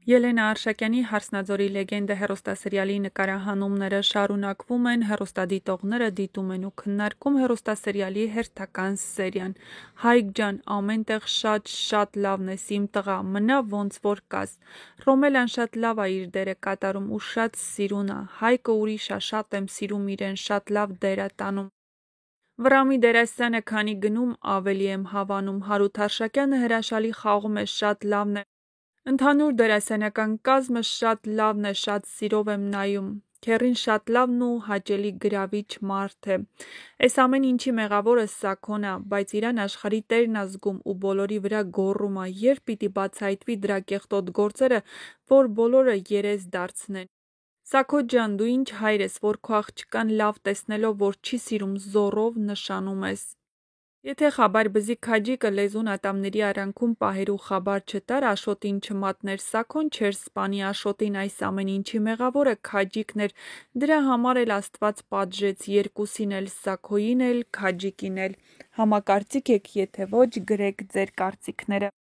Ելենա Արշակյանի «Հարսնաձորի լեգենդը» հեռուստասերիալի նկարահանումները շարունակվում են, հեռուստադիտողները դիտում են ու քննարկում հեռուստասերիալի հերթական սերիան։ Հայկ ջան, ամեն տեղ շատ լավն ես իմ տղա, մնա ոնց որ կաս։ Ռոմելան շատ լավ ա իր դերը կատարում ու շատ սիրուն ա, Հայկը ուրիշ ա, շատ եմ սիրում իրեն, շատ լավ դեր ա տանում։ Վռամի դերասանը քանի գնում ավելի եմ հավանում, Հարութ Արշակյանը հրաշալի խաղում է, շատ լավն է։ Ընդհանուր դերասանական կազմը շատ լավն է, շատ սիրով եմ նայում, Քեռին շատ լավն ու հաճելի գրավիչ մարդ է։ Էս ամեն ինչի մեղավորը Սաքոն ա, բայց իրան աշխարհի տերն ա զգում ու բոլորի վրա գոռում ա, երբ պիտի բացահայտվի դրա կեղտոտ գործերը, որ բոլորը երես դարձնեն։ Սաքո ջան, դու ինչ հայր ես, որ քո աղջկան լավ տեսնելով, որ չի սիրում, զոռով նշանում ես։ Եթե Խաբար բզիկ քաջիկը լեզուն ատամների արանքում պահելու խաբար չտար, Աշոտին չմատներ, Սաքոն չէր սպանի Աշոտին, այս ամեն ինչի մեղավորը քաջիկն էր, դրա համար էլ Աստված պատժեց երկուսին էլ, Սաքոյին էլ, քաջիկին էլ։ Համակարծիք եք, եթե ոչ, գրեք ձեր կարծիքները։